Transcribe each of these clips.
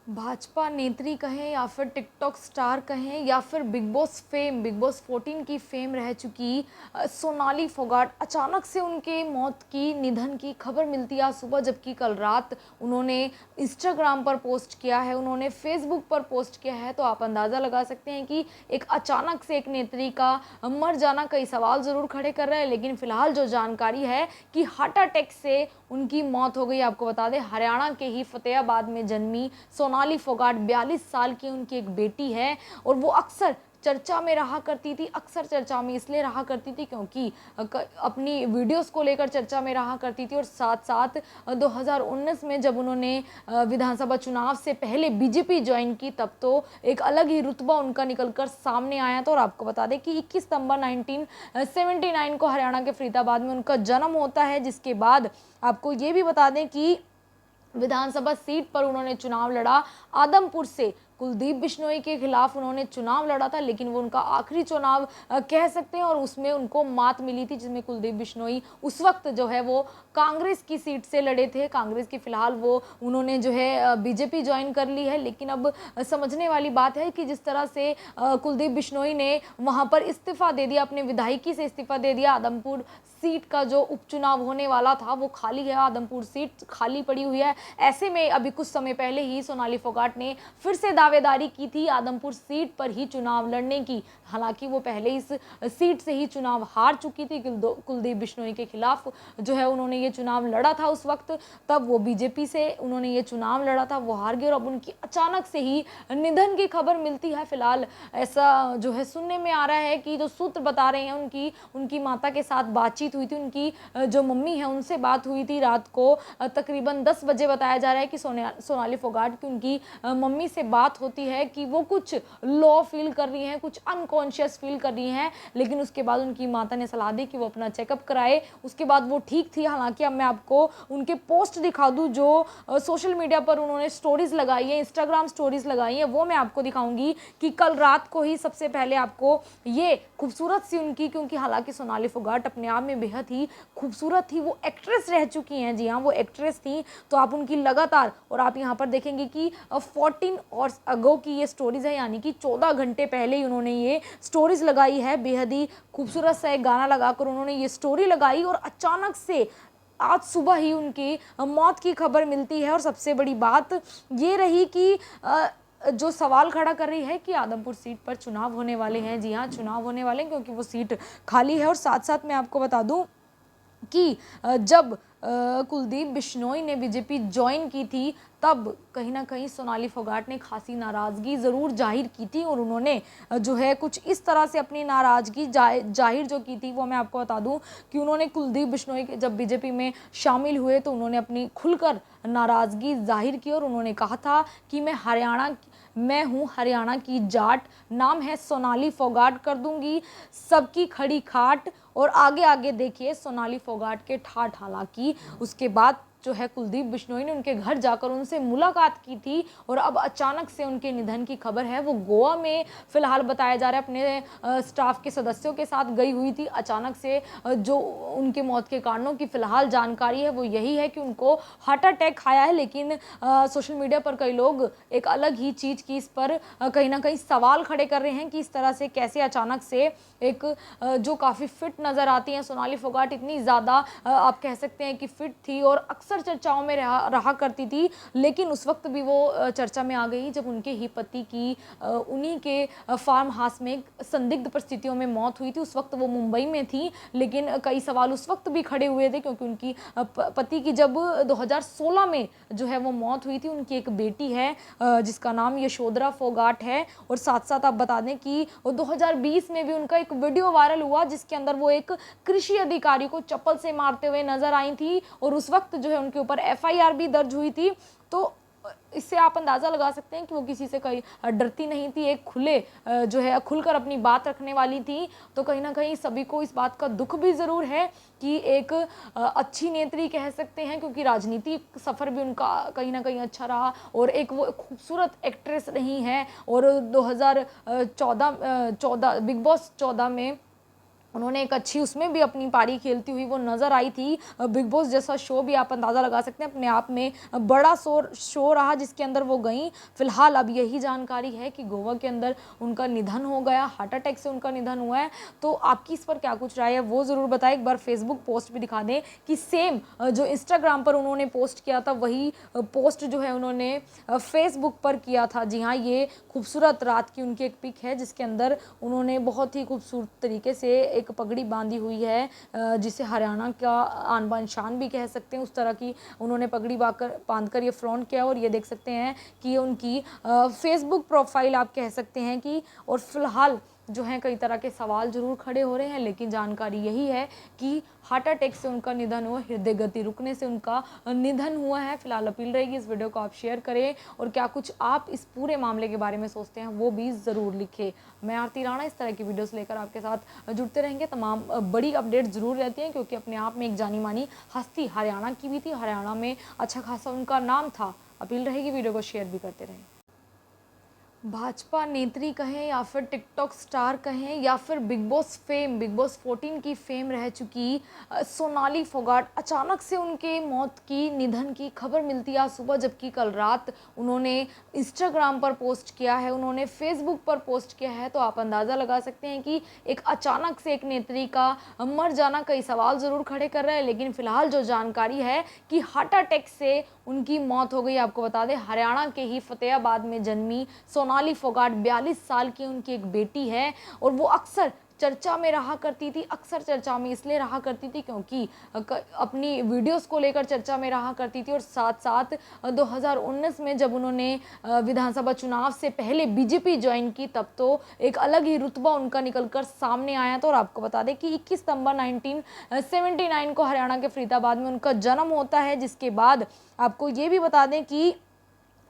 भाजपा नेत्री कहें या फिर टिकटॉक स्टार कहें या फिर बिग बॉस 14 की फेम रह चुकी सोनाली फोगाट, अचानक से उनके मौत की निधन की खबर मिलती है आज सुबह। जबकि कल रात उन्होंने इंस्टाग्राम पर पोस्ट किया है, उन्होंने फेसबुक पर पोस्ट किया है। तो आप अंदाज़ा लगा सकते हैं कि एक अचानक से एक नेत्री का मर जाना कई सवाल ज़रूर खड़े कर रहा है। लेकिन फिलहाल जो जानकारी है कि हार्ट अटैक से उनकी मौत हो गई। आपको बता दें, हरियाणा के ही फतेहाबाद में जन्मी सोनाली फोगाट 42 साल की उनकी एक बेटी है और वो अक्सर चर्चा में रहा करती थी। अक्सर चर्चा में इसलिए रहा करती थी क्योंकि अपनी वीडियोस को लेकर चर्चा में रहा करती थी। और साथ साथ 2019 में जब उन्होंने विधानसभा चुनाव से पहले बीजेपी ज्वाइन की, तब तो एक अलग ही रुतबा उनका निकलकर सामने आया था। और आपको बता दें कि 21 सितंबर 1979 को हरियाणा के फरीदाबाद में उनका जन्म होता है। जिसके बाद आपको ये भी बता दें कि विधानसभा सीट पर उन्होंने चुनाव लड़ा। आदमपुर से कुलदीप बिश्नोई के खिलाफ उन्होंने चुनाव लड़ा था, लेकिन वो उनका आखिरी चुनाव कह सकते हैं और उसमें उनको मात मिली थी, जिसमें कुलदीप बिश्नोई उस वक्त जो है वो कांग्रेस की सीट से लड़े थे। कांग्रेस की फिलहाल वो उन्होंने जो है बीजेपी ज्वाइन कर ली है। लेकिन अब समझने वाली बात है कि जिस तरह से कुलदीप बिश्नोई ने वहाँ पर इस्तीफा दे दिया, अपने विधायकी से इस्तीफा दे दिया। आदमपुर सीट का जो उपचुनाव होने वाला था वो खाली है, आदमपुर सीट खाली पड़ी हुई है। ऐसे में अभी कुछ समय पहले ही सोनाली फोगाट ने फिर से दावेदारी की थी आदमपुर सीट पर ही चुनाव लड़ने की। हालांकि वो पहले इस सीट से ही चुनाव हार चुकी थी। कुलदीप बिश्नोई के खिलाफ जो है उन्होंने ये चुनाव लड़ा था उस वक्त, तब वो बीजेपी से उन्होंने ये चुनाव लड़ा था, वो हार गए और अब उनकी अचानक से ही निधन की खबर मिलती है। फिलहाल ऐसा जो है सुनने में आ रहा है कि जो सूत्र बता रहे हैं उनकी माता के साथ बातचीत हुई थी, उनकी जो मम्मी है उनसे बात हुई थी रात को तकरीबन 10 बजे। बताया जा रहा है कि सोनाली फोगाट की उनकी मम्मी से बात होती है कि वो कुछ लो फील कर रही हैं, कुछ अनकॉन्शियस फील कर रही हैं। लेकिन उसके बाद उनकी माता ने सलाह दी कि वो अपना चेकअप कराए। उसके बाद वो ठीक थी। हालांकि अब मैं आपको उनके पोस्ट दिखा दूं जो सोशल मीडिया पर उन्होंने स्टोरीज लगाई है, इंस्टाग्राम स्टोरीज लगाई है, वो मैं आपको दिखाऊंगी कि कल रात को ही सबसे पहले आपको ये खूबसूरत सी उनकी, क्योंकि हालांकि सोनाली फोगाट अपने आप में बेहद ही खूबसूरत थी, वो एक्ट्रेस रह चुकी हैं। जी हाँ, वो एक्ट्रेस थी। तो आप उनकी लगातार, और आप यहाँ पर देखेंगे कि 14 और अगो की ये स्टोरीज है, यानी कि 14 घंटे पहले ही उन्होंने ये स्टोरीज लगाई है। बेहद ही खूबसूरत सा एक गाना लगाकर उन्होंने ये स्टोरी लगाई और अचानक से आज सुबह ही उनकी मौत की खबर मिलती है। और सबसे बड़ी बात ये रही कि जो सवाल खड़ा कर रही है कि आदमपुर सीट पर चुनाव होने वाले हैं। जी हाँ, चुनाव होने वाले हैं क्योंकि वो सीट खाली है। और साथ साथ मैं आपको बता दूं कि जब कुलदीप बिश्नोई ने बीजेपी ज्वाइन की थी, तब कहीं ना कहीं सोनाली फोगाट ने खासी नाराज़गी ज़रूर जाहिर की थी। और उन्होंने जो है कुछ इस तरह से अपनी नाराज़गी जाहिर जो की थी, वो मैं आपको बता दूं कि उन्होंने कुलदीप बिश्नोई जब बीजेपी में शामिल हुए तो उन्होंने अपनी खुलकर नाराज़गी जाहिर की और उन्होंने कहा था कि मैं हूँ हरियाणा की जाट, नाम है सोनाली फोगाट, कर दूंगी सबकी खड़ी खाट। और आगे आगे देखिए सोनाली फोगाट के ठाठ। हालांकि उसके बाद जो है कुलदीप बिश्नोई ने उनके घर जाकर उनसे मुलाकात की थी और अब अचानक से उनके निधन की खबर है। वो गोवा में फिलहाल बताया जा रहा है अपने स्टाफ के सदस्यों के साथ गई हुई थी। अचानक से जो उनके मौत के कारणों की फिलहाल जानकारी है वो यही है कि उनको हार्ट अटैक आया है। लेकिन सोशल मीडिया पर कई लोग एक अलग ही चीज़ की इस पर कहीं ना कहीं सवाल खड़े कर रहे हैं कि इस तरह से कैसे अचानक से एक जो काफ़ी फिट नज़र आती हैं सोनाली फोगाट, इतनी ज़्यादा आप कह सकते हैं कि फिट थी और अक्सर चर्चाओं में रहा करती थी। लेकिन उस वक्त भी वो चर्चा में आ गई जब उनके ही पति की उन्हीं के फार्म हाउस में संदिग्ध परिस्थितियों में मौत हुई थी। उस वक्त वो मुंबई में थी, लेकिन कई सवाल उस वक्त भी खड़े हुए थे क्योंकि उनकी पति की जब 2016 में जो है वो मौत हुई थी। उनकी एक बेटी है जिसका नाम यशोधरा फोगाट है। और साथ साथ आप बता दें कि 2020 में भी उनका एक वीडियो वायरल हुआ जिसके अंदर वो एक कृषि अधिकारी को चप्पल से मारते हुए नजर आई थी और उस वक्त जो है उनके ऊपर एफआईआर भी दर्ज हुई थी। तो इससे आप अंदाज़ा लगा सकते हैं कि वो किसी से कहीं डरती नहीं थी, एक जो है खुलकर अपनी बात रखने वाली थी। तो कहीं ना कहीं सभी को इस बात का दुख भी ज़रूर है कि एक अच्छी नेत्री कह सकते हैं, क्योंकि राजनीतिक सफ़र भी उनका कहीं ना कहीं अच्छा रहा और एक वो खूबसूरत एक्ट्रेस रही हैं। और 2014 बिग बॉस 14 में उन्होंने एक अच्छी उसमें भी अपनी पारी खेलती हुई वो नज़र आई थी। बिग बॉस जैसा शो भी आप अंदाज़ा लगा सकते हैं, अपने आप में बड़ा शो रहा जिसके अंदर वो गईं। फिलहाल अब यही जानकारी है कि गोवा के अंदर उनका निधन हो गया, हार्ट अटैक से उनका निधन हुआ है। तो आपकी इस पर क्या कुछ राय है वो ज़रूर बताएं। एक बार फेसबुक पोस्ट भी दिखा दें कि सेम जो इंस्टाग्राम पर उन्होंने पोस्ट किया था वही पोस्ट जो है उन्होंने फेसबुक पर किया था। जी हाँ, ये खूबसूरत रात की उनकी एक पिक है जिसके अंदर उन्होंने बहुत ही खूबसूरत तरीके से एक पगड़ी बांधी हुई है, जिसे हरियाणा का आन बान शान भी कह सकते हैं। उस तरह की उन्होंने पगड़ी बांधकर ये फ्रॉन्ट किया और ये देख सकते हैं कि ये उनकी फेसबुक प्रोफाइल आप कह सकते हैं कि। और फिलहाल जो है कई तरह के सवाल जरूर खड़े हो रहे हैं, लेकिन जानकारी यही है कि हार्ट अटैक से उनका निधन हुआ, हृदय गति रुकने से उनका निधन हुआ है। फिलहाल अपील रहेगी इस वीडियो को आप शेयर करें और क्या कुछ आप इस पूरे मामले के बारे में सोचते हैं वो भी ज़रूर लिखें। मैं आरती राणा इस तरह की वीडियोस लेकर आपके साथ जुड़ते रहेंगे। तमाम बड़ी अपडेट ज़रूर रहती हैं क्योंकि अपने आप में एक जानी मानी हस्ती हरियाणा की भी थी, हरियाणा में अच्छा खासा उनका नाम था। अपील रहेगी वीडियो को शेयर भी करते रहें। भाजपा नेत्री कहें या फिर टिकटॉक स्टार कहें या फिर big boss fame, big boss 14 की फेम रह चुकी सोनाली फोगाट, अचानक से उनके मौत की, निधन की खबर मिलती है आज सुबह, जबकि कल रात उन्होंने इंस्टाग्राम पर पोस्ट किया है, उन्होंने फेसबुक पर पोस्ट किया है। तो आप अंदाज़ा लगा सकते हैं कि एक अचानक से एक नेत्री का मर जाना कई सवाल ज़रूर खड़े कर रहा है। लेकिन फिलहाल जो जानकारी है कि हार्ट अटैक से उनकी मौत हो गई। आपको बता दें हरियाणा के ही फतेहाबाद में जन्मी सोनाली फोगाट 42 साल की उनकी एक बेटी है और वो अक्सर चर्चा में रहा करती थी। अक्सर चर्चा में इसलिए रहा करती थी क्योंकि अपनी वीडियोस को लेकर चर्चा में रहा करती थी और साथ साथ 2019 में जब उन्होंने विधानसभा चुनाव से पहले बीजेपी ज्वाइन की तब तो एक अलग ही रुतबा उनका निकलकर सामने आया था। और आपको बता दें कि 21 सितंबर 1979 को हरियाणा के फरीदाबाद में उनका जन्म होता है, जिसके बाद आपको ये भी बता दें कि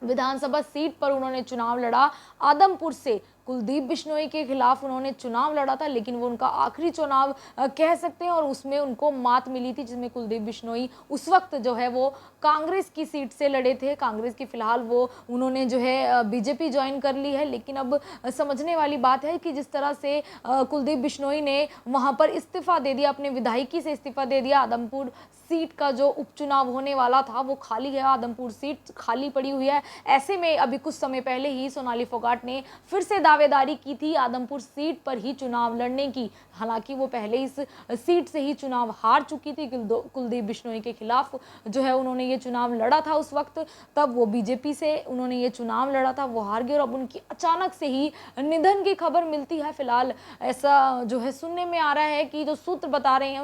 विधानसभा सीट पर उन्होंने चुनाव लड़ा। आदमपुर से कुलदीप बिश्नोई के खिलाफ उन्होंने चुनाव लड़ा था, लेकिन वो उनका आखिरी चुनाव कह सकते हैं और उसमें उनको मात मिली थी, जिसमें कुलदीप बिश्नोई उस वक्त जो है वो कांग्रेस की सीट से लड़े थे। कांग्रेस की फिलहाल वो उन्होंने जो है बीजेपी ज्वाइन कर ली है। लेकिन अब समझने वाली बात है कि जिस तरह से कुलदीप बिश्नोई ने वहाँ पर इस्तीफा दे दिया, अपने विधायकी से इस्तीफा दे दिया। आदमपुर सीट का जो उपचुनाव होने वाला था वो खाली है, आदमपुर सीट खाली पड़ी हुई है। ऐसे में अभी कुछ समय पहले ही सोनाली फोगाट ने फिर से दावेदारी की थी आदमपुर सीट पर ही चुनाव लड़ने की। हालांकि वो पहले इस सीट से ही चुनाव हार चुकी थी, कुलदीप बिश्नोई के खिलाफ जो है उन्होंने ये चुनाव लड़ा था उस वक्त। तब वो बीजेपी से उन्होंने ये चुनाव लड़ा था, वो हार गए और अब उनकी अचानक से ही निधन की खबर मिलती है। फिलहाल ऐसा जो है सुनने में आ रहा है कि जो सूत्र बता रहे हैं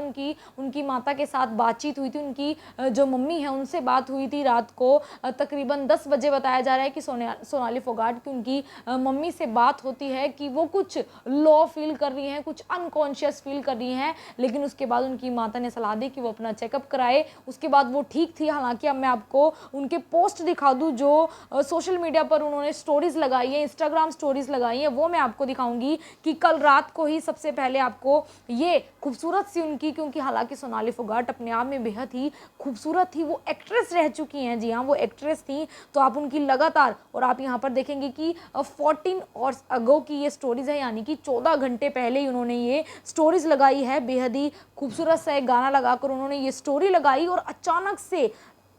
उनकी माता के साथ बातचीत हुई थी, उनकी जो मम्मी है उनसे बात हुई थी रात को तकरीबन 10 बजे। बताया जा रहा है कि सोनाली फोगाट की उनकी मम्मी से बात होती है कि वो कुछ लो फील कर रही हैं, कुछ अनकॉन्शियस फील कर रही हैं। लेकिन उसके बाद उनकी माता ने सलाह दी कि वो अपना चेकअप कराए। उसके बाद वो ठीक थी। हालांकि अब मैं आपको उनके पोस्ट दिखा दूं जो सोशल मीडिया पर उन्होंने स्टोरीज लगाई है, इंस्टाग्राम स्टोरीज लगाई है, वो मैं आपको दिखाऊंगी कि कल रात को ही सबसे पहले आपको ये खूबसूरत सी उनकी, क्योंकि हालांकि सोनाली फोगाट अपने आप में बेहद ही खूबसूरत थी, वो एक्ट्रेस रह चुकी हैं। जी हाँ, वो एक्ट्रेस थी। तो आप उनकी लगातार, और आप यहाँ पर देखेंगे कि 14 और अगो की ये स्टोरीज है, यानी कि 14 घंटे पहले ही उन्होंने ये स्टोरीज लगाई है। बेहद ही खूबसूरत सा एक गाना लगाकर उन्होंने ये स्टोरी लगाई और अचानक से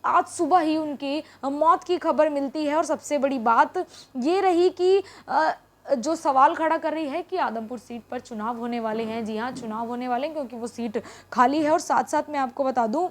आज सुबह ही उनकी मौत की खबर मिलती है। और सबसे बड़ी बात ये रही कि जो सवाल खड़ा कर रही है कि आदमपुर सीट पर चुनाव होने वाले हैं। जी हाँ, चुनाव होने वाले हैं क्योंकि वो सीट खाली है। और साथ साथ मैं आपको बता दूं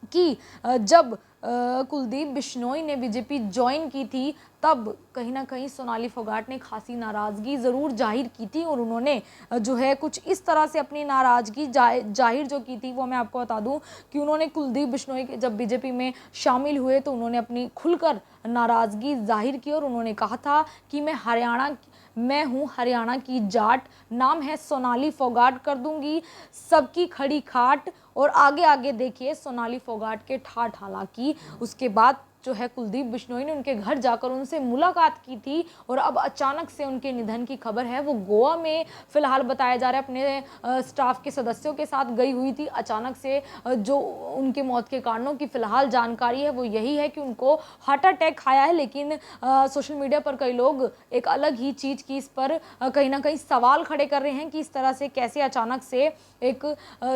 कि जब कुलदीप बिश्नोई ने बीजेपी ज्वाइन की थी तब कहीं ना कहीं सोनाली फोगाट ने खासी नाराज़गी ज़रूर जाहिर की थी और उन्होंने जो है कुछ इस तरह से अपनी नाराज़गी जाहिर जो की थी वो मैं आपको बता दूं कि उन्होंने कुलदीप बिश्नोई जब बीजेपी में शामिल हुए तो उन्होंने अपनी खुलकर नाराज़गी जाहिर की और उन्होंने कहा था कि मैं हूँ हरियाणा की जाट, नाम है सोनाली फोगाट, कर दूंगी सबकी खड़ी खाट। और आगे आगे देखिए सोनाली फोगाट के ठाठ। हालांकि उसके बाद जो है कुलदीप बिश्नोई ने उनके घर जाकर उनसे मुलाकात की थी और अब अचानक से उनके निधन की खबर है। वो गोवा में फिलहाल बताया जा रहा है अपने स्टाफ के सदस्यों के साथ गई हुई थी। अचानक से जो उनके मौत के कारणों की फिलहाल जानकारी है वो यही है कि उनको हार्ट अटैक आया है, लेकिन सोशल मीडिया पर कई लोग एक अलग ही चीज़ की इस पर कहीं ना कहीं सवाल खड़े कर रहे हैं कि इस तरह से कैसे अचानक से एक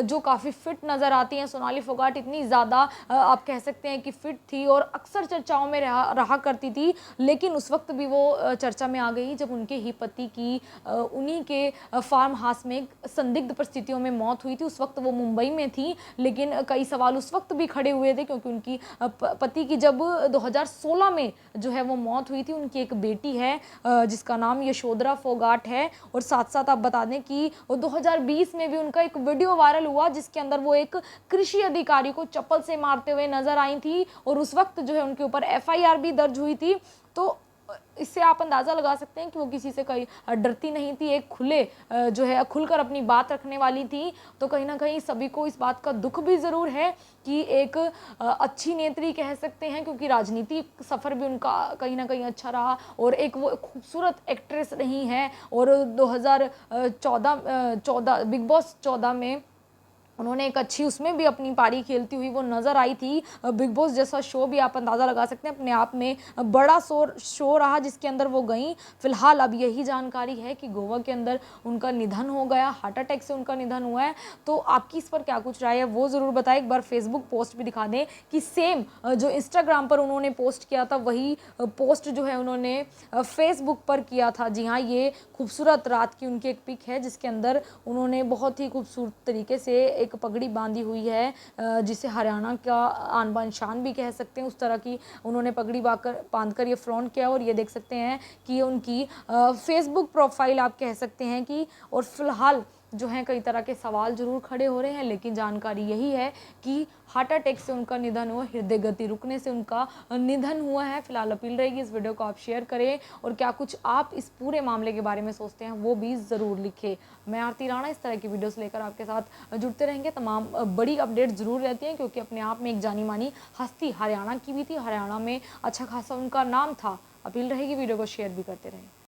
जो काफ़ी फिट नज़र आती हैं सोनाली फोगाट, इतनी ज़्यादा आप कह सकते हैं कि फिट थी और अक्सर चर्चाओं में रहा करती थी, लेकिन उस वक्त भी वो चर्चा में आ गई जब उनके ही पति की उन्हीं के फार्म हाउस में संदिग्ध परिस्थितियों में मौत हुई थी। उस वक्त वो मुंबई में थी, लेकिन कई सवाल उस वक्त भी खड़े हुए थे क्योंकि उनकी पति की जब 2016 में जो है वो मौत हुई थी। उनकी एक बेटी है जिसका नाम यशोधरा फोगाट है, और साथ साथ आप बता दें कि 2020 में भी उनका एक वीडियो वायरल हुआ जिसके अंदर वो एक कृषि अधिकारी को चप्पल से मारते हुए नजर आई थी, और उस वक्त जो है उनके ऊपर एफआईआर भी दर्ज हुई थी। तो इससे आप अंदाज़ा लगा सकते हैं कि वो किसी से कहीं डरती नहीं थी, एक जो है खुलकर अपनी बात रखने वाली थी। तो कहीं ना कहीं सभी को इस बात का दुख भी ज़रूर है कि एक अच्छी नेत्री कह सकते हैं, क्योंकि राजनीतिक सफ़र भी उनका कहीं ना कहीं अच्छा रहा और एक वो खूबसूरत एक्ट्रेस रही हैं। और 2014 बिग बॉस 14 में उन्होंने एक अच्छी उसमें भी अपनी पारी खेलती हुई वो नज़र आई थी। बिग बॉस जैसा शो भी आप अंदाज़ा लगा सकते हैं अपने आप में बड़ा शो रहा जिसके अंदर वो गई। फिलहाल अब यही जानकारी है कि गोवा के अंदर उनका निधन हो गया, हार्ट अटैक से उनका निधन हुआ है। तो आपकी इस पर क्या कुछ राय है वो ज़रूर बताएं। एक बार फेसबुक पोस्ट भी दिखा दें कि सेम जो इंस्टाग्राम पर उन्होंने पोस्ट किया था वही पोस्ट जो है उन्होंने फेसबुक पर किया था। जी हाँ, ये खूबसूरत रात की उनकी एक पिक है जिसके अंदर उन्होंने बहुत ही खूबसूरत तरीके से एक पगड़ी बांधी हुई है, जिसे हरियाणा का आन बान शान भी कह सकते हैं। उस तरह की उन्होंने पगड़ी बांधकर ये फ्लॉन्ट किया, और ये देख सकते हैं कि उनकी फेसबुक प्रोफाइल आप कह सकते हैं कि, और फिलहाल जो है कई तरह के सवाल जरूर खड़े हो रहे हैं, लेकिन जानकारी यही है कि हार्ट अटैक से उनका निधन हुआ, हृदय गति रुकने से उनका निधन हुआ है। फिलहाल अपील रहेगी इस वीडियो को आप शेयर करें, और क्या कुछ आप इस पूरे मामले के बारे में सोचते हैं वो भी ज़रूर लिखें। मैं आरती राणा इस तरह की वीडियोस लेकर आपके साथ जुड़ते रहेंगे। तमाम बड़ी अपडेट ज़रूर रहती हैं क्योंकि अपने आप में एक जानी मानी हस्ती हरियाणा की भी थी, हरियाणा में अच्छा खासा उनका नाम था। अपील रहेगी वीडियो को शेयर भी करते रहें।